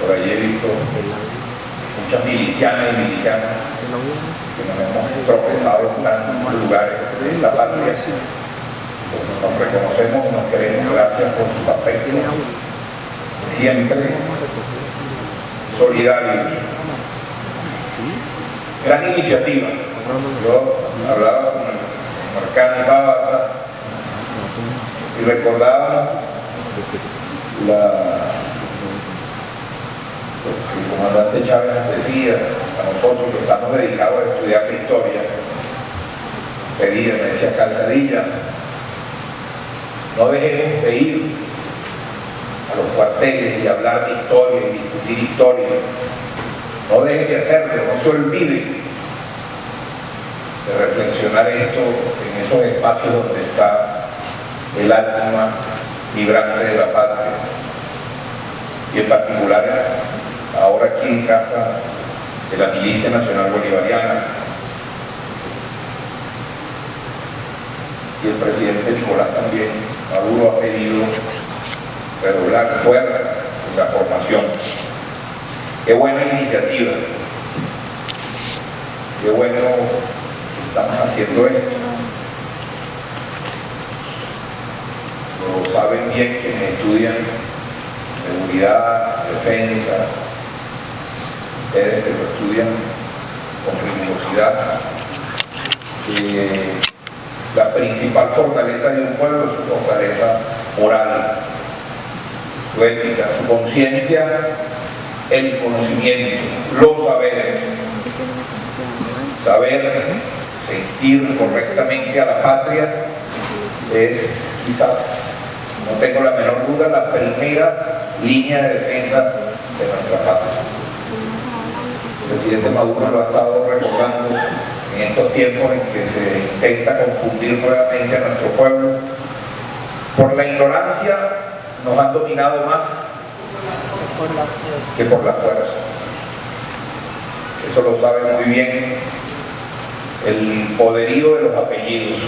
Por ahí he visto muchas milicianas y milicianos que nos hemos tropezado en tantos lugares de esta patria. Nos reconocemos y nos queremos, gracias por sus afectos, siempre solidarios. Gran iniciativa. Yo hablaba con el Marcano Tabata y recordaba lo que el comandante Chávez nos decía a nosotros que estamos dedicados a estudiar la historia. Me decía Calzadilla, no dejemos de ir a los cuarteles y hablar de historia y discutir historia. No dejen de hacerlo, no se olviden de reflexionar esto en esos espacios donde está el alma vibrante de la patria. Y en particular, ahora aquí en casa de la Milicia Nacional Bolivariana. Y el presidente Nicolás también, Maduro, ha pedido redoblar fuerza en la formación. Qué buena iniciativa, qué bueno que estamos haciendo esto. Lo saben bien quienes estudian seguridad, defensa, ustedes que lo estudian con rigurosidad. La principal fortaleza de un pueblo es su fortaleza moral, su ética, su conciencia, el conocimiento, los saberes. Saber sentir correctamente a la patria es quizás, no tengo la menor duda, la primera línea de defensa de nuestra patria. El presidente Maduro lo ha estado recordando en estos tiempos en que se intenta confundir nuevamente a nuestro pueblo. Por la ignorancia nos han dominado más que por la fuerza. Eso lo sabe muy bien el poderío de los apellidos.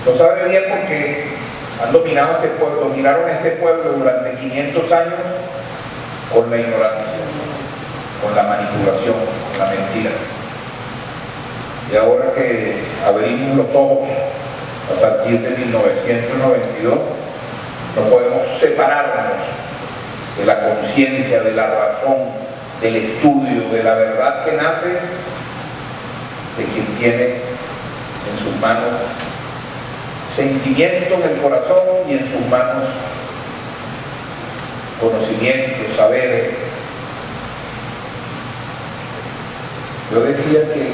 Lo sabe bien porque han dominado este pueblo, dominaron este pueblo durante 500 años con la ignorancia, con la manipulación, con la mentira. Y ahora que abrimos los ojos a partir de 1992, no podemos separarnos de la conciencia, de la razón, del estudio, de la verdad que nace de quien tiene en sus manos sentimientos del corazón y en sus manos conocimientos, saberes. Yo decía que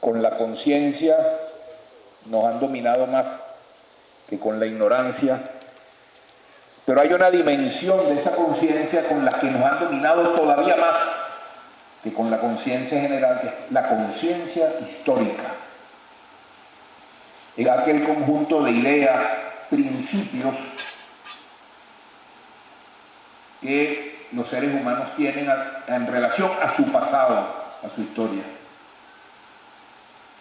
con la conciencia nos han dominado más que con la ignorancia, pero hay una dimensión de esa conciencia con la que nos han dominado todavía más que con la conciencia general, que es la conciencia histórica. Es aquel conjunto de ideas, principios que los seres humanos tienen en relación a su pasado, a su historia.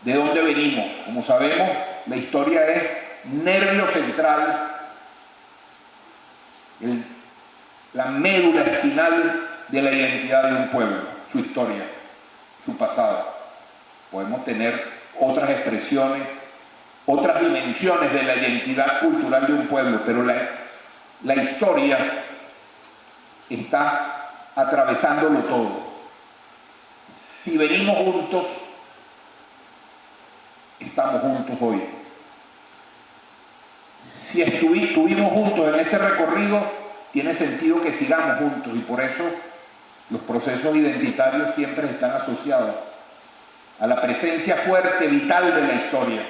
¿De dónde venimos? Como sabemos, la historia es nervio central, la médula espinal de la identidad de un pueblo, su historia, su pasado. Podemos tener otras expresiones, otras dimensiones de la identidad cultural de un pueblo, pero la historia está atravesándolo todo. Si venimos juntos, estamos juntos hoy. Si estuvimos juntos en este recorrido, tiene sentido que sigamos juntos, y por eso los procesos identitarios siempre están asociados a la presencia fuerte, vital de la historia.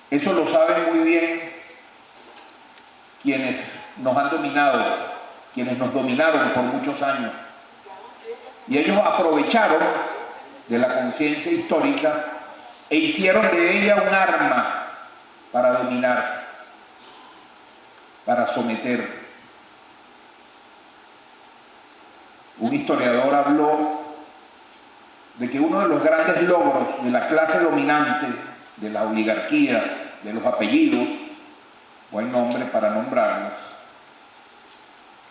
Eso lo saben muy bien quienes nos han dominado, quienes nos dominaron por muchos años. Y ellos aprovecharon de la conciencia histórica e hicieron de ella un arma para dominar, para someter. Un historiador habló de que uno de los grandes logros de la clase dominante, de la oligarquía, de los apellidos, buen nombre para nombrarlos,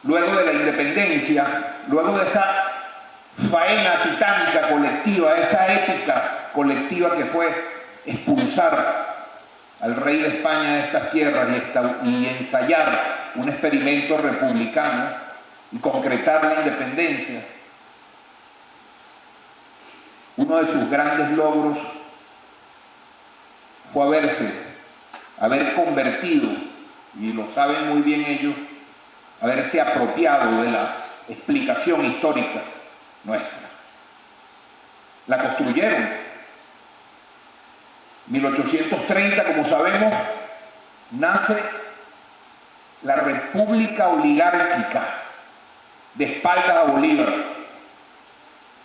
luego de la independencia, luego de esa faena titánica colectiva, esa épica colectiva que fue expulsar al rey de España de estas tierras y ensayar un experimento republicano y concretar la independencia, uno de sus grandes logros fue haber convertido, y lo saben muy bien ellos, haberse apropiado de la explicación histórica nuestra. La construyeron. 1830, como sabemos, nace la República Oligárquica de espaldas a Bolívar,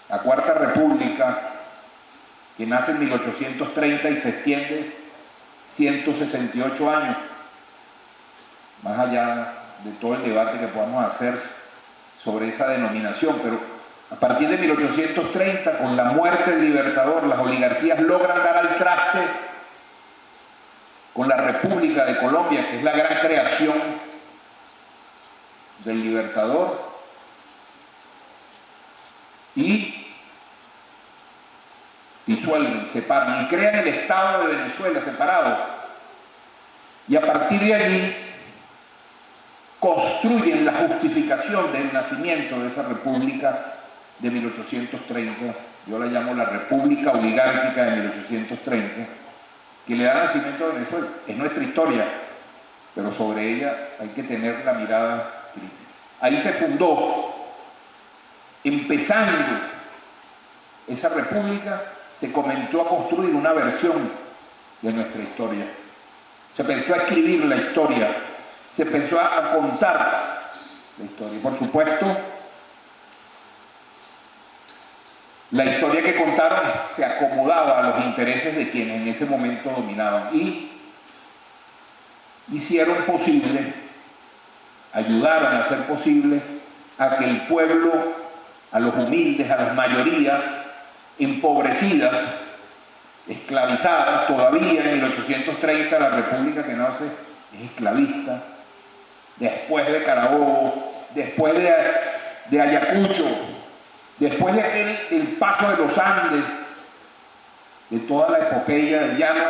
la Cuarta República, que nace en 1830 y se extiende 168 años, más allá de todo el debate que podamos hacer sobre esa denominación, pero a partir de 1830, con la muerte del Libertador, las oligarquías logran dar al traste con la República de Colombia, que es la gran creación del Libertador, y disuelven, separan y crean el Estado de Venezuela separado. Y a partir de allí construyen la justificación del nacimiento de esa república de 1830, yo la llamo la República Oligárquica de 1830, que le da nacimiento a Venezuela. Es nuestra historia, pero sobre ella hay que tener la mirada crítica. Ahí se fundó, empezando esa república, se comenzó a construir una versión de nuestra historia. Se empezó a escribir la historia, se empezó a contar la historia. Y por supuesto, la historia que contaron se acomodaba a los intereses de quienes en ese momento dominaban y hicieron posible, ayudaron a hacer posible a que el pueblo, a los humildes, a las mayorías empobrecidas, esclavizadas, todavía en 1830 la república que nace es esclavista, después de Carabobo, después de Ayacucho, después de el paso de los Andes, de toda la epopeya del llano,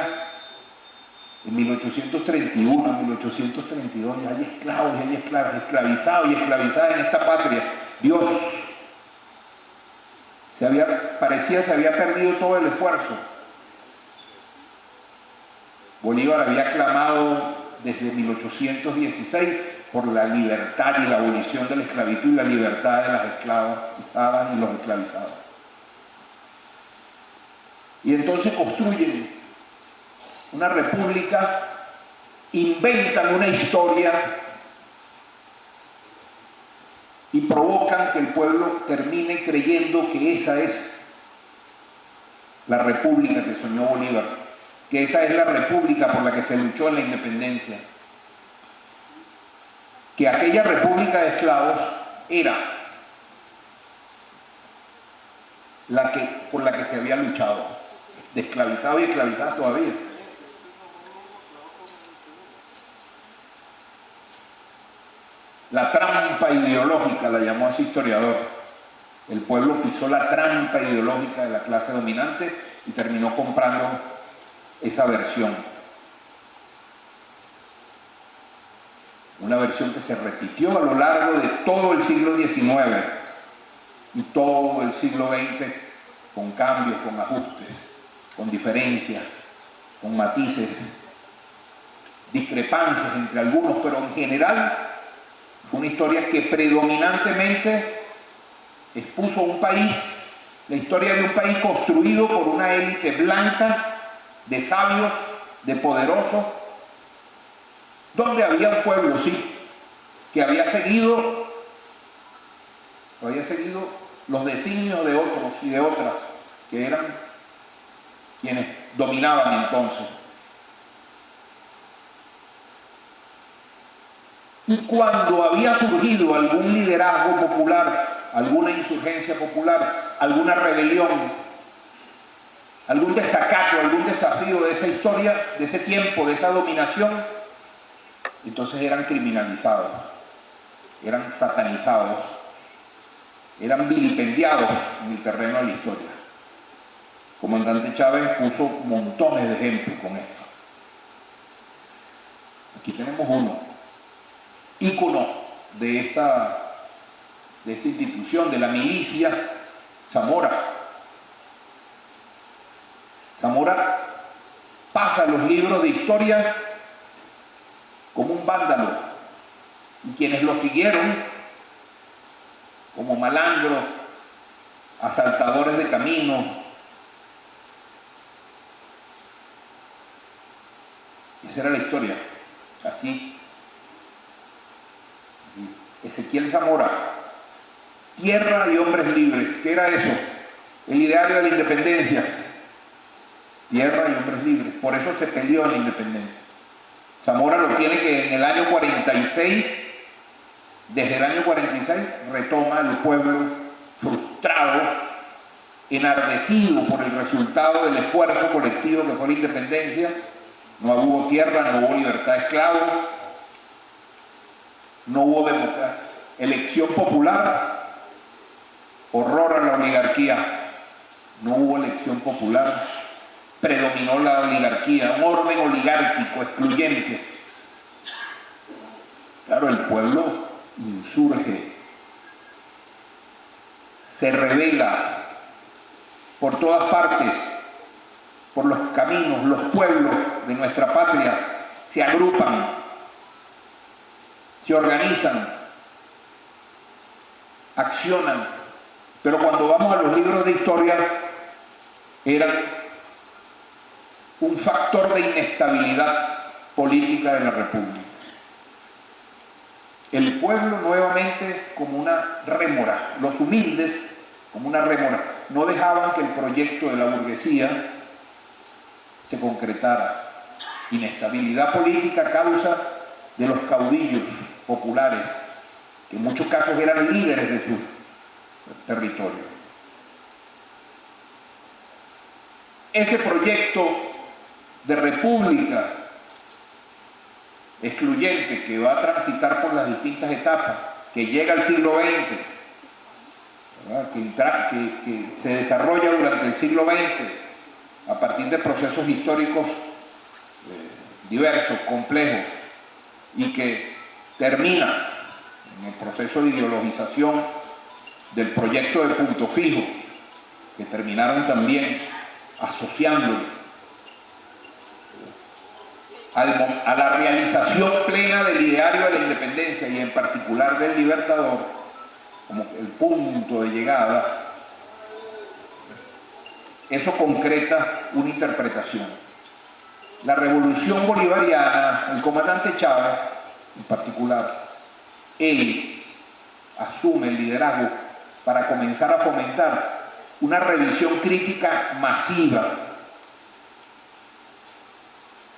en 1831, en 1832 ya hay esclavos y hay esclavas, esclavizados y esclavizadas en esta patria. Dios, parecía se había perdido todo el esfuerzo. Bolívar había clamado desde 1816 por la libertad y la abolición de la esclavitud y la libertad de las esclavizadas y los esclavizados. Y entonces construyen una república, inventan una historia y provocan que el pueblo termine creyendo que esa es la república que soñó Bolívar, que esa es la república por la que se luchó en la independencia, que aquella república de esclavos era por la que se había luchado, de esclavizados y esclavizadas todavía. La trampa ideológica, la llamó ese historiador. El pueblo pisó la trampa ideológica de la clase dominante y terminó comprando esa versión. Una versión que se repitió a lo largo de todo el siglo XIX y todo el siglo XX, con cambios, con ajustes, con diferencias, con matices, discrepancias entre algunos, pero en general una historia que predominantemente expuso un país, la historia de un país construido por una élite blanca, de sabios, de poderosos, donde había un pueblo, sí, que había seguido los designios de otros y de otras, que eran quienes dominaban entonces. Y cuando había surgido algún liderazgo popular, alguna insurgencia popular, alguna rebelión, algún desacato, algún desafío de esa historia, de ese tiempo, de esa dominación, entonces eran criminalizados, eran satanizados, eran vilipendiados en el terreno de la historia. El comandante Chávez puso montones de ejemplos con esto. Aquí tenemos uno, ícono de esta institución, de la milicia, Zamora. Zamora pasa los libros de historia como un vándalo, y quienes lo siguieron como malandros, asaltadores de caminos, esa era la historia, así. Ezequiel Zamora, Tierra y Hombres Libres. ¿Qué era eso? El ideario de la independencia. Tierra y hombres libres. Por eso se peleó en la independencia. Zamora lo tiene que en el año 46, desde el año 46, retoma el pueblo frustrado, enardecido por el resultado del esfuerzo colectivo que fue la independencia. No hubo tierra, no hubo libertad de esclavos, no hubo democracia, elección popular, horror a la oligarquía, no hubo elección popular, predominó la oligarquía, un orden oligárquico excluyente. Claro, el pueblo insurge, se rebela por todas partes, por los caminos, los pueblos de nuestra patria se agrupan, se organizan, accionan, pero cuando vamos a los libros de historia eran un factor de inestabilidad política de la República. El pueblo nuevamente como una rémora, los humildes como una rémora, no dejaban que el proyecto de la burguesía se concretara. Inestabilidad política a causa de los caudillos populares, que en muchos casos eran líderes de su territorio. Ese proyecto de república excluyente que va a transitar por las distintas etapas, que llega al siglo XX, que se desarrolla durante el siglo XX a partir de procesos históricos diversos, complejos, y que termina en el proceso de ideologización del proyecto de Punto Fijo, que terminaron también asociándolo a la realización plena del ideario de la independencia y en particular del Libertador como el punto de llegada. Eso concreta una interpretación. La revolución bolivariana, el comandante Chávez en particular, él asume el liderazgo para comenzar a fomentar una revisión crítica masiva,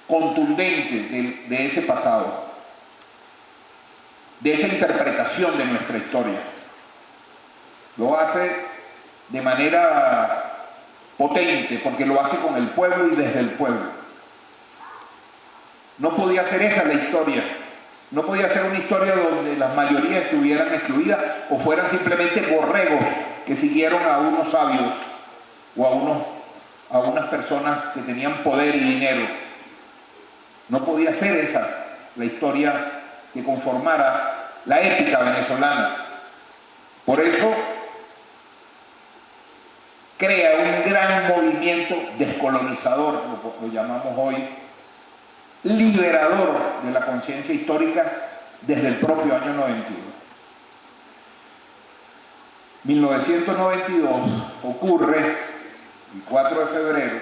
contundente de ese pasado, de esa interpretación de nuestra historia. Lo hace de manera potente porque lo hace con el pueblo y desde el pueblo. No podía ser esa la historia. No podía ser una historia donde las mayorías estuvieran excluidas o fueran simplemente borregos que siguieron a unos sabios o a unas personas que tenían poder y dinero. No podía ser esa la historia que conformara la épica venezolana. Por eso crea un gran movimiento descolonizador, lo llamamos hoy, liberador de la conciencia histórica desde el propio año 92. 1992 ocurre el 4 de febrero,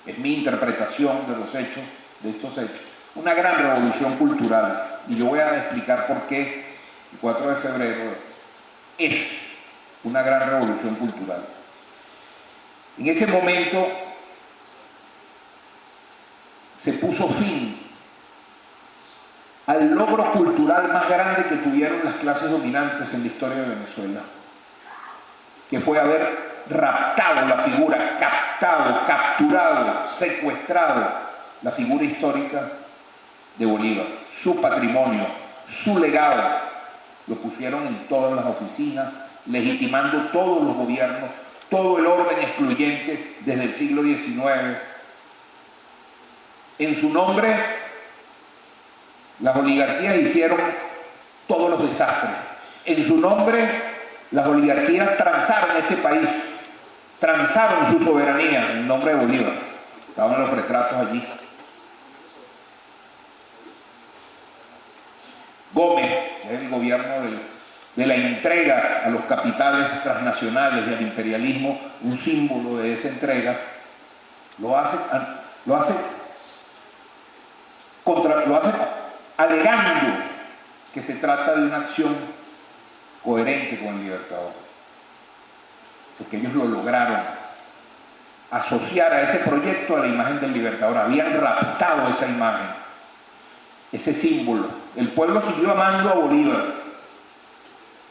es mi interpretación de los hechos, de estos hechos, una gran revolución cultural, y yo voy a explicar por qué el 4 de febrero es una gran revolución cultural. En ese momento se puso fin al logro cultural más grande que tuvieron las clases dominantes en la historia de Venezuela, que fue haber raptado la figura, capturado, secuestrado la figura histórica de Bolívar, su patrimonio, su legado, lo pusieron en todas las oficinas, legitimando todos los gobiernos, todo el orden excluyente desde el siglo XIX. En su nombre, las oligarquías hicieron todos los desastres. En su nombre, las oligarquías transaron ese país, transaron su soberanía en nombre de Bolívar. Estaban los retratos allí. Gómez, que es el gobierno de la entrega a los capitales transnacionales y al imperialismo, un símbolo de esa entrega, lo hace alegando que se trata de una acción coherente con el Libertador, porque ellos lo lograron asociar a ese proyecto a la imagen del Libertador. Habían raptado esa imagen, ese símbolo. El pueblo siguió amando a Bolívar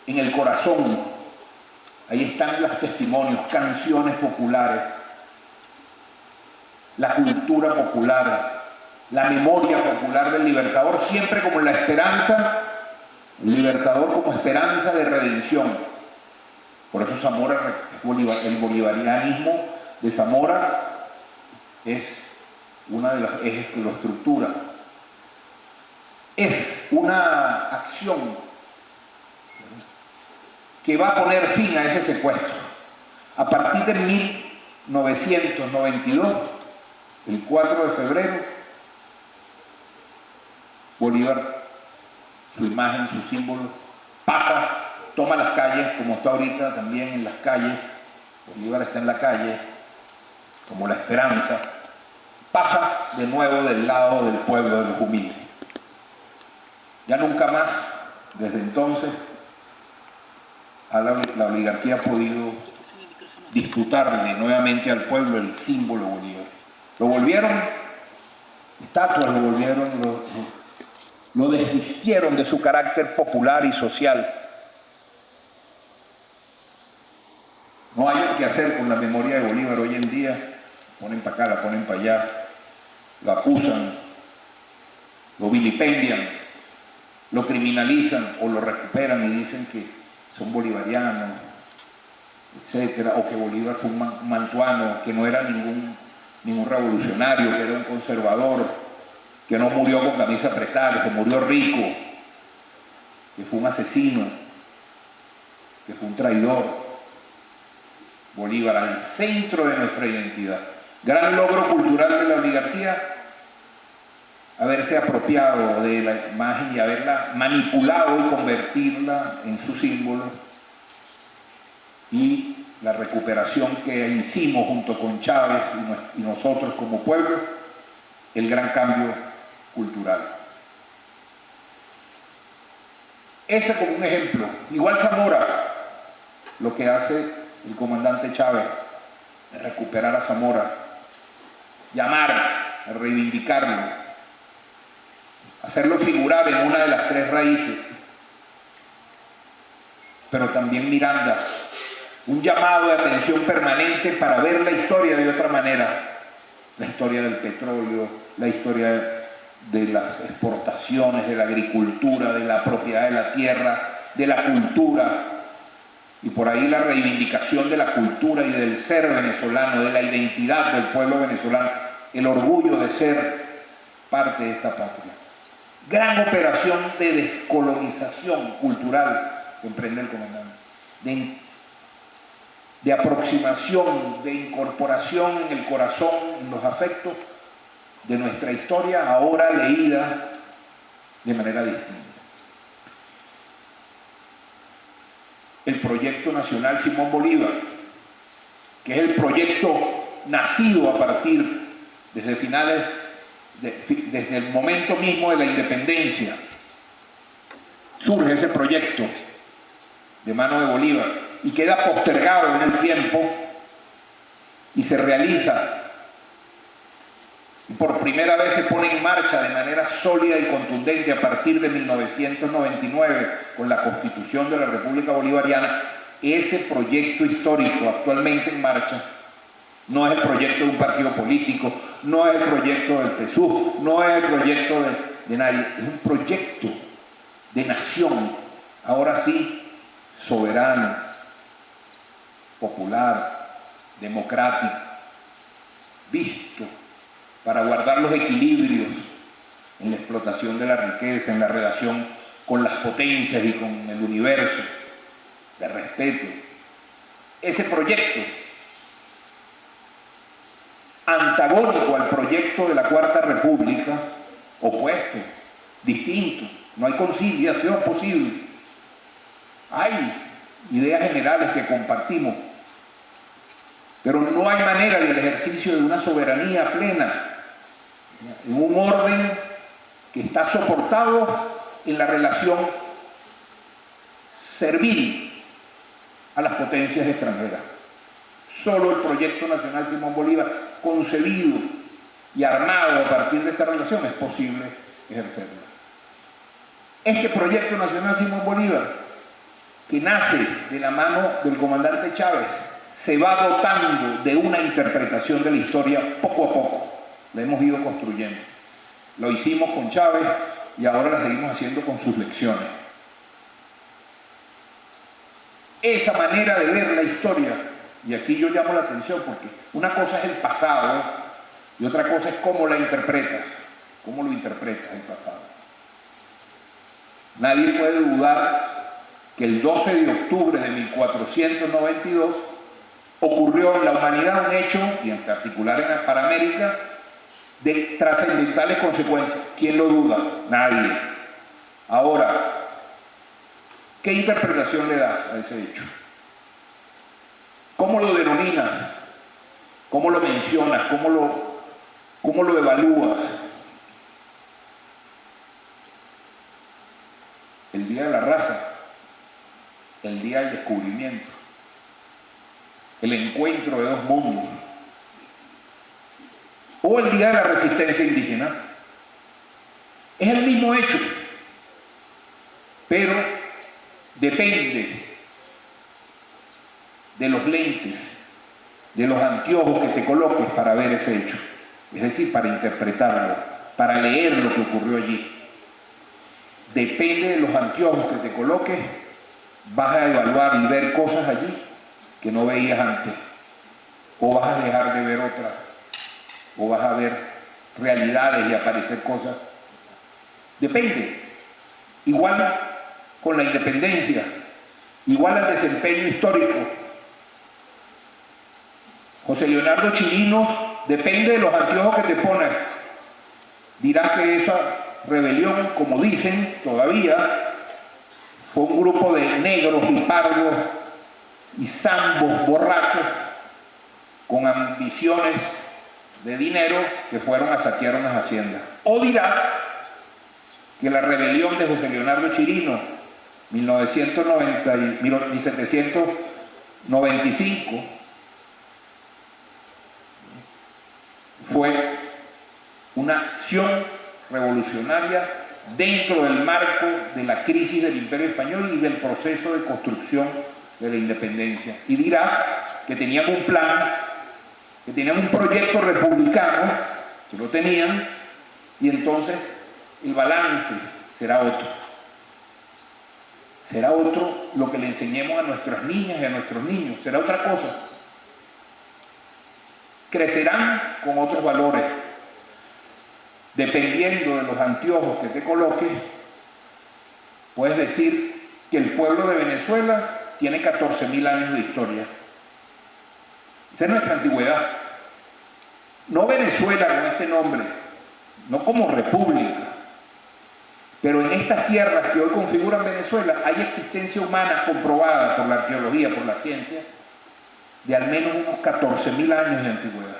en el corazón. Ahí están los testimonios, canciones populares, la cultura popular, la memoria popular del Libertador, siempre como la esperanza, el Libertador como esperanza de redención. Por eso Zamora, el bolivarianismo de Zamora es una de las ejes que lo estructura. Es una acción que va a poner fin a ese secuestro. A partir de 1992, el 4 de febrero, Bolívar, su imagen, su símbolo, pasa, toma las calles, como está ahorita también en las calles. Bolívar está en la calle, como la esperanza, pasa de nuevo del lado del pueblo, de los humildes. Ya nunca más, desde entonces, la oligarquía ha podido disputarle nuevamente al pueblo el símbolo Bolívar. Lo volvieron estatuas, lo desvistieron de su carácter popular y social. No hay que hacer con la memoria de Bolívar hoy en día. Ponen para acá, la ponen para allá, lo acusan, lo vilipendian, lo criminalizan o lo recuperan y dicen que son bolivarianos, etcétera, o que Bolívar fue un mantuano, que no era ningún revolucionario, que era un conservador, que no murió con camisa apretada, que se murió rico, que fue un asesino, que fue un traidor. Bolívar al centro de nuestra identidad. Gran logro cultural de la oligarquía, haberse apropiado de la imagen y haberla manipulado y convertirla en su símbolo, y la recuperación que hicimos junto con Chávez y nosotros como pueblo, el gran cambio cultural. Ese como un ejemplo. Igual Zamora, lo que hace el comandante Chávez, es recuperar a Zamora, llamar, a reivindicarlo, hacerlo figurar en una de las tres raíces. Pero también Miranda, un llamado de atención permanente para ver la historia de otra manera, la historia del petróleo, la historia de las exportaciones, de la agricultura, de la propiedad de la tierra, de la cultura, y por ahí la reivindicación de la cultura y del ser venezolano, de la identidad del pueblo venezolano, el orgullo de ser parte de esta patria. Gran operación de descolonización cultural que emprende el comandante, de aproximación, de incorporación en el corazón, en los afectos de nuestra historia, ahora leída de manera distinta. El proyecto nacional Simón Bolívar, que es el proyecto nacido a partir desde finales, desde el momento mismo de la independencia, surge ese proyecto de mano de Bolívar y queda postergado en el tiempo y se realiza. Y por primera vez se pone en marcha de manera sólida y contundente a partir de 1999 con la Constitución de la República Bolivariana, ese proyecto histórico actualmente en marcha No es el proyecto de un partido político, no es el proyecto del PSUV, no es el proyecto de nadie, es un proyecto de nación, ahora sí, soberano, popular, democrático, visto para guardar los equilibrios en la explotación de la riqueza, en la relación con las potencias y con el universo, de respeto. Ese proyecto, antagónico al proyecto de la Cuarta República, opuesto, distinto, no hay conciliación posible. Hay ideas generales que compartimos, pero no hay manera del ejercicio de una soberanía plena en un orden que está soportado en la relación servil a las potencias extranjeras. Solo el proyecto nacional Simón Bolívar, concebido y armado a partir de esta relación, es posible ejercerlo. Este proyecto nacional Simón Bolívar, que nace de la mano del comandante Chávez, se va dotando de una interpretación de la historia poco a poco. La hemos ido construyendo. Lo hicimos con Chávez y ahora la seguimos haciendo con sus lecciones. Esa manera de ver la historia, y aquí yo llamo la atención porque una cosa es el pasado y otra cosa es cómo la interpretas, cómo lo interpretas el pasado. Nadie puede dudar que el 12 de octubre de 1492 ocurrió en la humanidad un hecho, y en particular para América, de trascendentales consecuencias. ¿Quién lo duda? Nadie. Ahora, ¿qué interpretación le das a ese hecho? ¿Cómo lo denominas? ¿Cómo lo mencionas? ¿Cómo lo evalúas? El Día de la Raza, el Día del Descubrimiento, el encuentro de dos mundos, o el Día de la Resistencia Indígena, es el mismo hecho, pero depende de los lentes, de los anteojos que te coloques para ver ese hecho, es decir, para interpretarlo, para leer lo que ocurrió allí. Depende de los anteojos que te coloques, vas a evaluar y ver cosas allí que no veías antes, o vas a dejar de ver otras, o vas a ver realidades y aparecer cosas. Depende. Igual con la independencia, igual al desempeño histórico. José Leonardo Chirino, depende de los anteojos que te pones. Dirás que esa rebelión, como dicen todavía, fue un grupo de negros y pardos y zambos borrachos con ambiciones de dinero que fueron a saquear unas haciendas. O dirás que la rebelión de José Leonardo Chirino, 1795, fue una acción revolucionaria dentro del marco de la crisis del Imperio Español y del proceso de construcción de la independencia. Y dirás que tenían un plan, que tenían un proyecto republicano, que lo tenían, y entonces el balance será otro. Será otro lo que le enseñemos a nuestras niñas y a nuestros niños, será otra cosa. Crecerán con otros valores. Dependiendo de los anteojos que te coloques, puedes decir que el pueblo de Venezuela tiene 14.000 años de historia. Esa es nuestra antigüedad. No Venezuela con este nombre, no como república, pero en estas tierras que hoy configuran Venezuela hay existencia humana comprobada por la arqueología, por la ciencia, de al menos unos 14.000 años de antigüedad.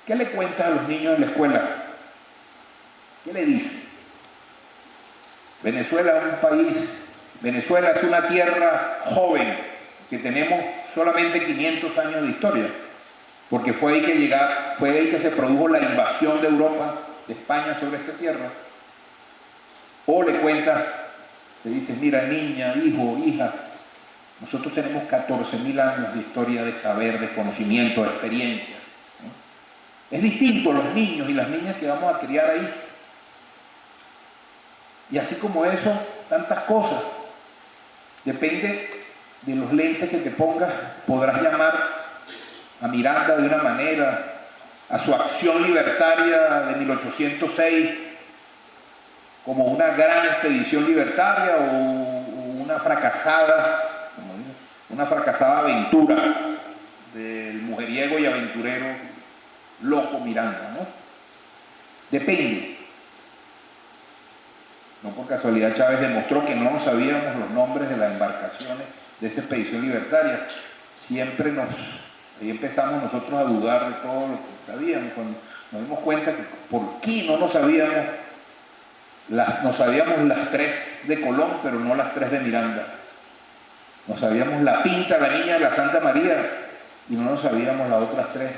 ¿Qué le cuentas a los niños en la escuela? ¿Qué le dices? Venezuela es un país, Venezuela es una tierra joven, que tenemos solamente 500 años de historia, porque fue ahí que se produjo la invasión de Europa, de España sobre esta tierra. O le cuentas, le dices, mira, niña, hijo, hija, Nosotros tenemos 14.000 años de historia, de saber, de conocimiento, de experiencia. Es distinto los niños y las niñas que vamos a criar ahí. Y así como eso, tantas cosas. Depende de los lentes que te pongas, podrás llamar a Miranda de una manera, a su acción libertaria de 1806 como una gran expedición libertaria o una fracasada aventura del mujeriego y aventurero loco Miranda, ¿no? Depende. No por casualidad Chávez demostró que no sabíamos los nombres de las embarcaciones de esa expedición libertaria. Ahí empezamos nosotros a dudar de todo lo que sabíamos, cuando nos dimos cuenta que por qué no nos sabíamos las 3 de Colón, pero no las 3 de Miranda. Nos sabíamos la Pinta, la Niña de la Santa María, y no nos sabíamos las otras 3.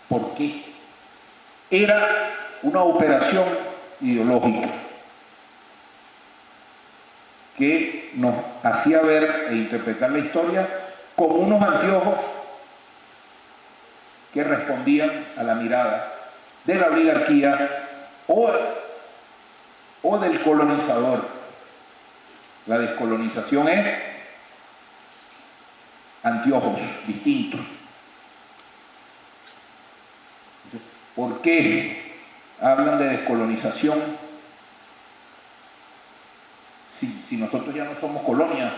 ¿Por qué? Era una operación ideológica que nos hacía ver e interpretar la historia con unos anteojos que respondían a la mirada de la oligarquía o del colonizador. La descolonización es anteojos distintos. ¿Por qué hablan de descolonización si nosotros ya no somos colonia?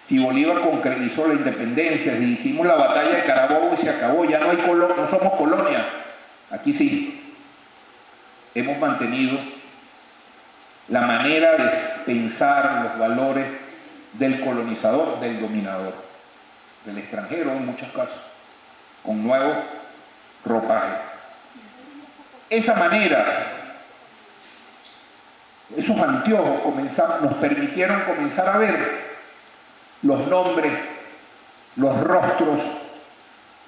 Si Bolívar concretizó la independencia, si hicimos la batalla de Carabobo y se acabó, ya no somos colonia. Aquí sí, hemos mantenido la manera de pensar, los valores del colonizador, del dominador, del extranjero en muchos casos, con nuevo ropaje. Esa manera, esos anteojos nos permitieron comenzar a ver los nombres, los rostros,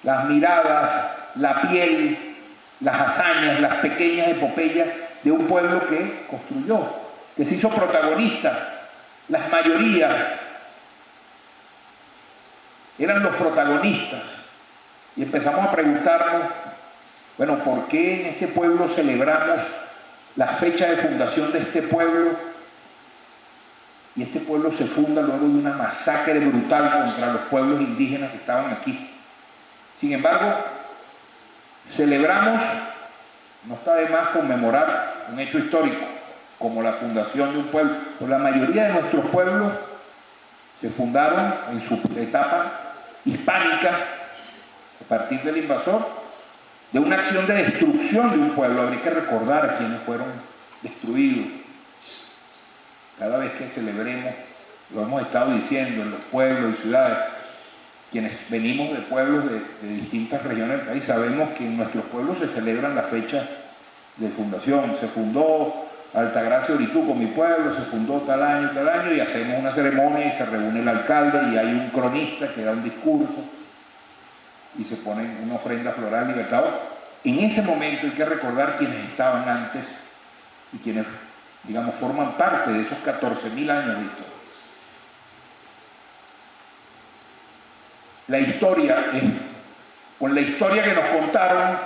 las miradas, la piel, las hazañas, las pequeñas epopeyas de un pueblo que construyó, que se hizo protagonista. Las mayorías eran los protagonistas. Y empezamos a preguntarnos, bueno, ¿por qué en este pueblo celebramos la fecha de fundación de este pueblo? Y este pueblo se funda luego de una masacre brutal contra los pueblos indígenas que estaban aquí. Sin embargo, celebramos, no está de más conmemorar un hecho histórico, como la fundación de un pueblo. Pero la mayoría de nuestros pueblos se fundaron en su etapa hispánica, a partir del invasor, de una acción de destrucción de un pueblo. Habría que recordar a quienes fueron destruidos. Cada vez que celebremos, lo hemos estado diciendo en los pueblos y ciudades, quienes venimos de pueblos de distintas regiones del país, sabemos que en nuestros pueblos se celebran las fechas de fundación. Se fundó Altagracia Orituco, mi pueblo, se fundó tal año, y hacemos una ceremonia y se reúne el alcalde y hay un cronista que da un discurso y se pone una ofrenda floral libertador. En ese momento hay que recordar quienes estaban antes y quienes, digamos, forman parte de esos 14.000 años de historia. La historia, con la historia que nos contaron,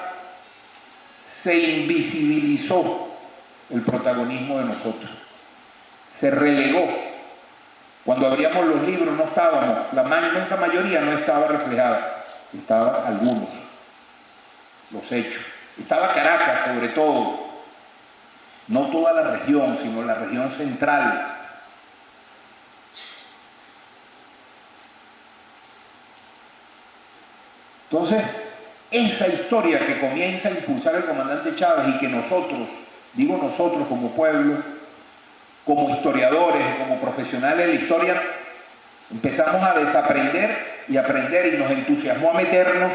se invisibilizó el protagonismo de nosotros. Se relegó. Cuando abríamos los libros no estábamos, la inmensa mayoría no estaba reflejada. Estaban algunos, los hechos. Estaba Caracas sobre todo. No toda la región, sino la región central. Entonces, esa historia que comienza a impulsar el comandante Chávez y que nosotros, digo nosotros como pueblo, como historiadores, como profesionales de la historia, empezamos a desaprender y aprender y nos entusiasmó a meternos,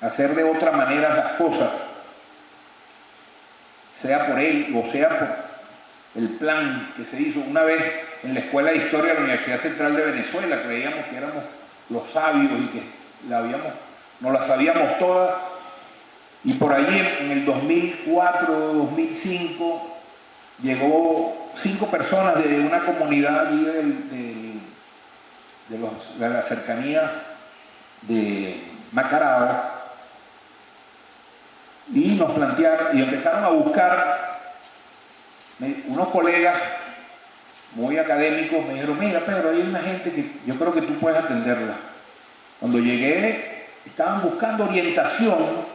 a hacer de otra manera las cosas, sea por él o sea por el plan que se hizo una vez en la Escuela de Historia de la Universidad Central de Venezuela. Creíamos que éramos los sabios y que nos la sabíamos todas, y por allí en el 2004, 2005 llegó 5 personas de una comunidad allí de las cercanías de Macarao, y nos plantearon y empezaron a buscar. Unos colegas muy académicos me dijeron: mira, Pedro, hay una gente que yo creo que tú puedes atenderla. Cuando llegué, estaban buscando orientación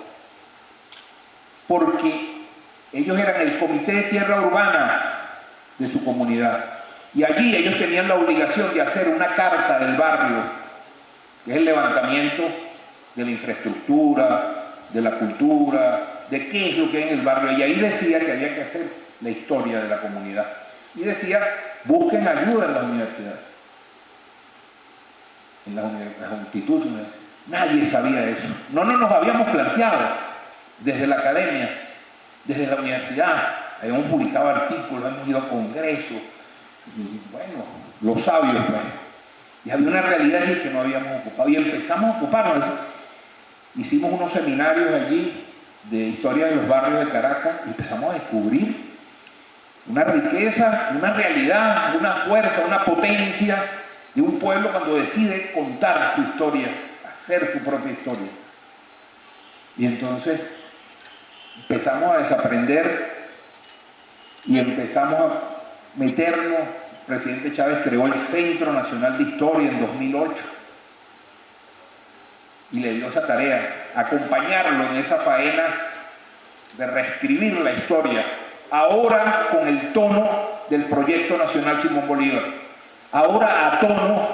porque ellos eran el comité de tierra urbana de su comunidad, y allí ellos tenían la obligación de hacer una carta del barrio, que es el levantamiento de la infraestructura, de la cultura, de qué es lo que hay en el barrio, y ahí decía que había que hacer la historia de la comunidad, y decía: busquen ayuda en las universidades, en las institutos. Nadie sabía eso, no nos habíamos planteado desde la academia, desde la universidad. Habíamos publicado artículos, hemos ido a congresos, y bueno, los sabios, pues. Y había una realidad allí que no habíamos ocupado, y empezamos a ocuparnos. Hicimos unos seminarios allí de historia de los barrios de Caracas, y empezamos a descubrir una riqueza, una realidad, una fuerza, una potencia de un pueblo cuando decide contar su historia, hacer su propia historia. Y entonces empezamos a desaprender y empezamos a meternos. El presidente Chávez creó el Centro Nacional de Historia en 2008 y le dio esa tarea, acompañarlo en esa faena de reescribir la historia, ahora con el tono del Proyecto Nacional Simón Bolívar, ahora a tono,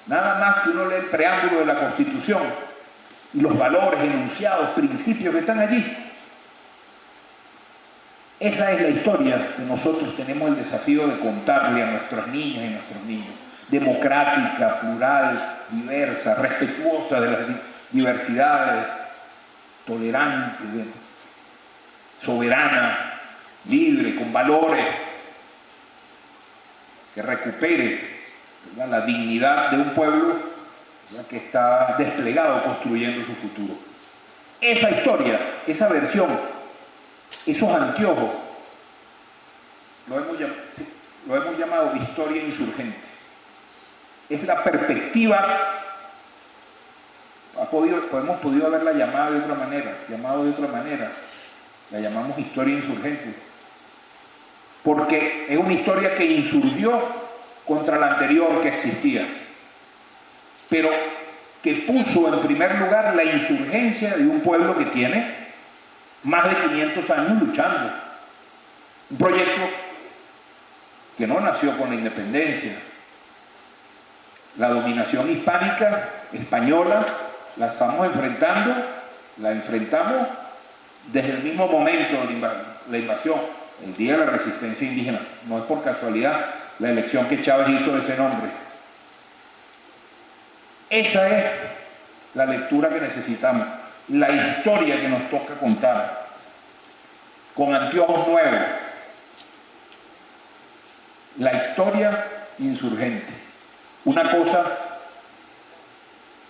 nada más que uno lee el preámbulo de la Constitución y los valores, enunciados, principios que están allí. Esa es la historia que nosotros tenemos el desafío de contarle a nuestros niños y nuestros niños. Democrática, plural, diversa, respetuosa de las diversidades, tolerante, soberana, libre, con valores, que recupere, ¿verdad?, la dignidad de un pueblo, ¿verdad?, que está desplegado construyendo su futuro. Esa historia, esa versión, esos anteojos, lo hemos llamado historia insurgente. Es la perspectiva, hemos podido haberla llamado de otra manera, la llamamos historia insurgente, porque es una historia que insurgió contra la anterior que existía, pero que puso en primer lugar la insurgencia de un pueblo que tiene más de 500 años luchando. Un proyecto que no nació con la independencia. La dominación hispánica, española, la estamos enfrentando, la enfrentamos desde el mismo momento de la invasión, el día de la resistencia indígena. No es por casualidad la elección que Chávez hizo de ese nombre. Esa es la lectura que necesitamos, la historia que nos toca contar, con anteojos nuevos. La historia insurgente. Una cosa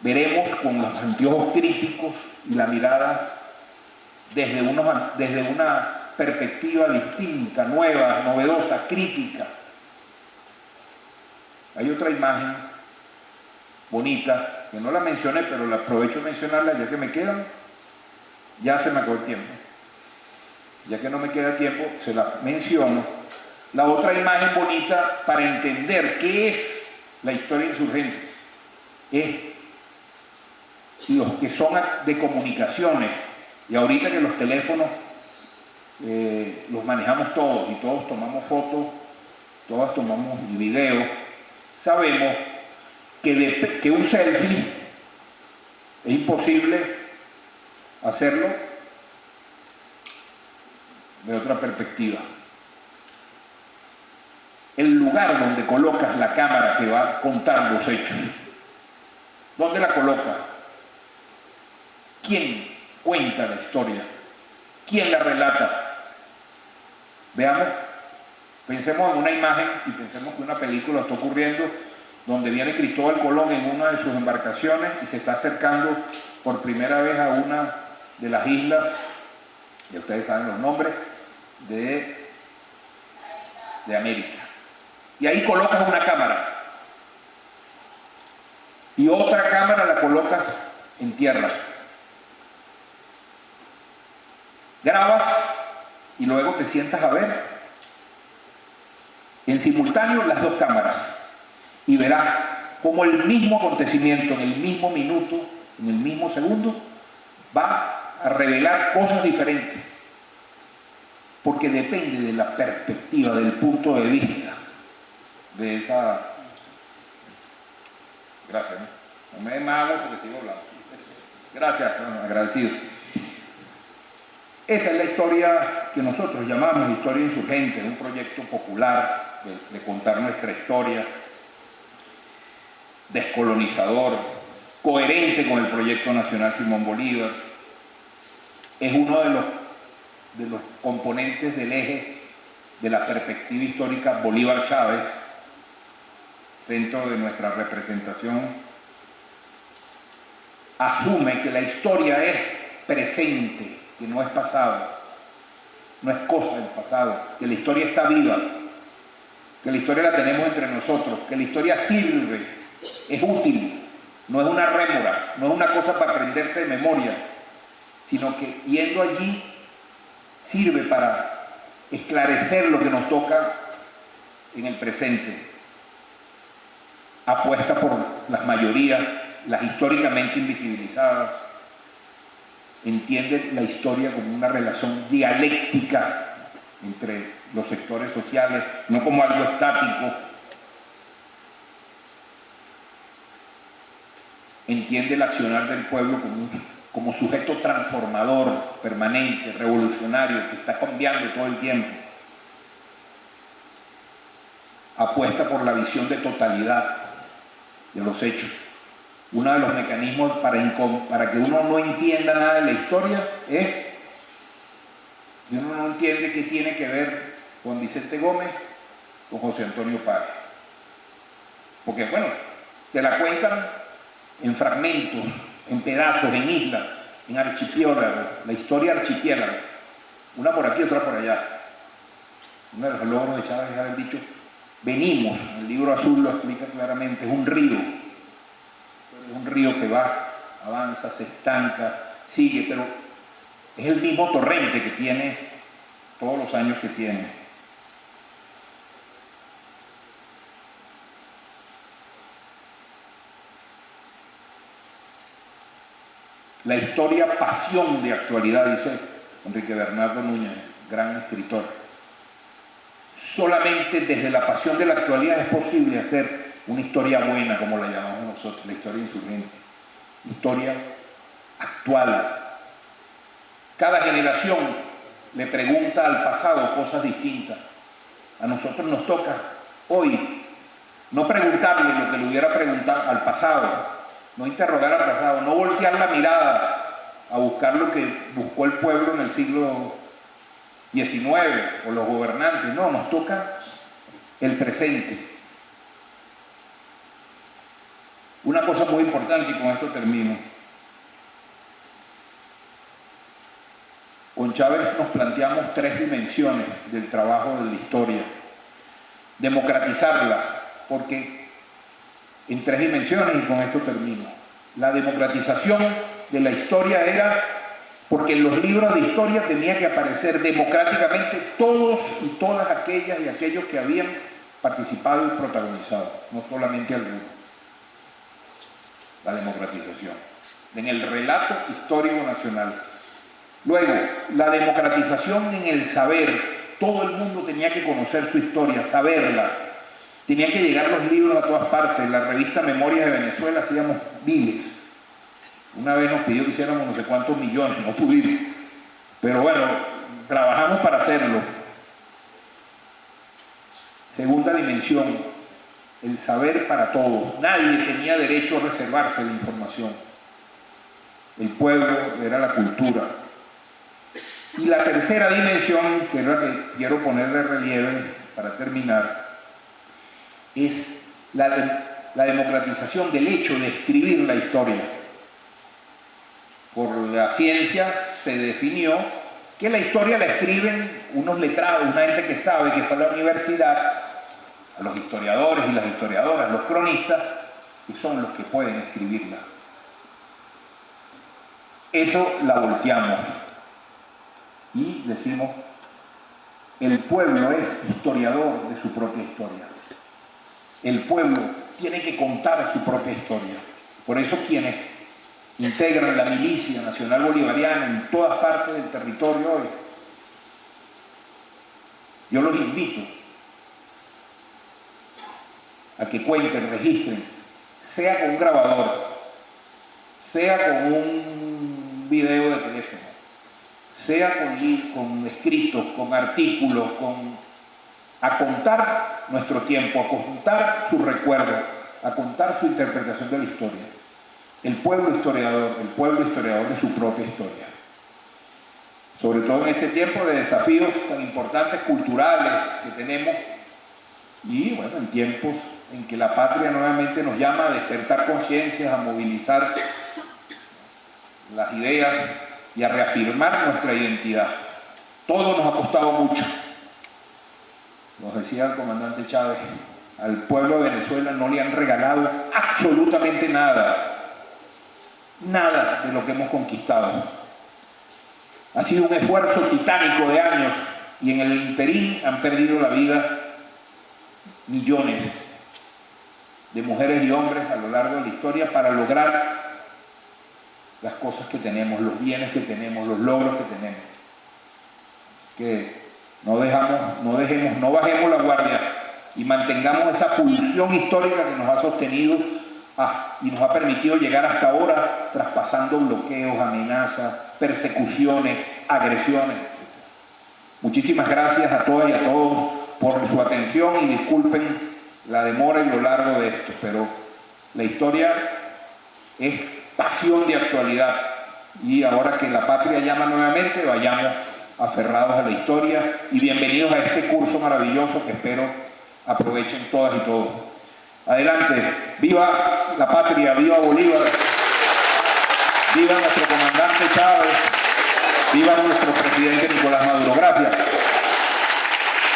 veremos con los anteojos críticos y la mirada desde una perspectiva distinta, nueva, novedosa, crítica. Hay otra imagen bonita, que no la mencioné, pero la aprovecho de mencionarla ya que me quedan. Ya se me acabó el tiempo. Ya que no me queda tiempo, se la menciono. La otra imagen bonita para entender qué es la historia insurgente es los que son de comunicaciones, y ahorita que los teléfonos los manejamos todos y todos tomamos fotos, todos tomamos videos, sabemos que un selfie es imposible hacerlo de otra perspectiva. El lugar donde colocas la cámara que va a contar los hechos, ¿dónde la colocas? ¿Quién cuenta la historia? ¿Quién la relata? Veamos, pensemos en una imagen y pensemos que una película está ocurriendo donde viene Cristóbal Colón en una de sus embarcaciones y se está acercando por primera vez a una de las islas, ya ustedes saben los nombres, de de América. Y ahí colocas una cámara. Y otra cámara la colocas en tierra. Grabas y luego te sientas a ver en simultáneo las dos cámaras y verás cómo el mismo acontecimiento en el mismo minuto, en el mismo segundo, va a revelar cosas diferentes, porque depende de la perspectiva, del punto de vista de esa... Gracias, no me dé más agua porque sigo hablando. Gracias, bueno, agradecido. Esa es la historia que nosotros llamamos historia insurgente, un proyecto popular de contar nuestra historia, descolonizador, coherente con el proyecto nacional Simón Bolívar. Es uno de los componentes del eje de la perspectiva histórica Bolívar-Chávez, centro de nuestra representación. Asume que la historia es presente, que no es pasado, no es cosa del pasado, que la historia está viva, que la historia la tenemos entre nosotros, que la historia sirve, es útil, no es una rémora, no es una cosa para aprenderse de memoria, sino que yendo allí sirve para esclarecer lo que nos toca en el presente. Apuesta por las mayorías, las históricamente invisibilizadas, entiende la historia como una relación dialéctica entre los sectores sociales, no como algo estático. Entiende el accionar del pueblo como sujeto transformador, permanente, revolucionario, que está cambiando todo el tiempo. Apuesta por la visión de totalidad de los hechos. Uno de los mecanismos para que uno no entienda nada de la historia es que uno no entiende qué tiene que ver con Vicente Gómez, con José Antonio Páez. Porque, bueno, te la cuentan en fragmentos, en pedazos, en islas, en archipiélagos, la historia archipiélago, una por aquí, otra por allá. Uno de los logros de Chávez es haber dicho, venimos, el libro azul lo explica claramente, es un río que va, avanza, se estanca, sigue, pero es el mismo torrente que tiene todos los años que tiene. La historia pasión de actualidad, dice Enrique Bernardo Núñez, gran escritor. Solamente desde la pasión de la actualidad es posible hacer una historia buena, como la llamamos nosotros, la historia insurgente. Historia actual. Cada generación le pregunta al pasado cosas distintas. A nosotros nos toca hoy no preguntarle lo que le hubiera preguntado al pasado, no interrogar al pasado, no voltear la mirada a buscar lo que buscó el pueblo en el siglo XIX o los gobernantes. No, nos toca el presente. Una cosa muy importante, y con esto termino. Con Chávez nos planteamos 3 dimensiones del trabajo de la historia. Democratizarla, porque en 3 dimensiones, y con esto termino. La democratización de la historia era porque en los libros de historia tenía que aparecer democráticamente todos y todas aquellas y aquellos que habían participado y protagonizado, no solamente algunos. La democratización en el relato histórico nacional. Luego, la democratización en el saber. Todo el mundo tenía que conocer su historia, saberla. Tenían que llegar los libros a todas partes. La revista Memorias de Venezuela hacíamos miles. Una vez nos pidió que hiciéramos no sé cuántos millones, no pudimos. Pero bueno, trabajamos para hacerlo. Segunda dimensión, el saber para todos. Nadie tenía derecho a reservarse la información. El pueblo era la cultura. Y la tercera dimensión, que es la que quiero poner de relieve para terminar, es la democratización del hecho de escribir la historia. Por la ciencia se definió que la historia la escriben unos letrados, una gente que sabe, que fue a la universidad, a los historiadores y las historiadoras, los cronistas, que son los que pueden escribirla. Eso la volteamos y decimos, el pueblo es historiador de su propia historia. El pueblo tiene que contar su propia historia. Por eso quienes integran la milicia nacional bolivariana en todas partes del territorio hoy, yo los invito a que cuenten, registren, sea con un grabador, sea con un video de teléfono, sea con escritos, con artículos, a contar nuestro tiempo, a contar su recuerdo, a contar su interpretación de la historia. El pueblo historiador de su propia historia. Sobre todo en este tiempo de desafíos tan importantes culturales que tenemos y bueno, en tiempos en que la patria nuevamente nos llama a despertar conciencias, a movilizar las ideas y a reafirmar nuestra identidad. Todo nos ha costado mucho. Nos decía el comandante Chávez, al pueblo de Venezuela no le han regalado absolutamente nada. Nada de lo que hemos conquistado. Ha sido un esfuerzo titánico de años y en el interín han perdido la vida millones de mujeres y hombres a lo largo de la historia para lograr las cosas que tenemos, los bienes que tenemos, los logros que tenemos. Así que no bajemos la guardia y mantengamos esa pulsión histórica que nos ha sostenido y nos ha permitido llegar hasta ahora, traspasando bloqueos, amenazas, persecuciones, agresiones, etc. Muchísimas gracias a todas y a todos por su atención y disculpen la demora y lo largo de esto, pero la historia es pasión de actualidad y ahora que la patria llama nuevamente, vayamos aferrados a la historia y bienvenidos a este curso maravilloso que espero aprovechen todas y todos. Adelante, viva la patria, viva Bolívar, viva nuestro comandante Chávez, viva nuestro presidente Nicolás Maduro. Gracias.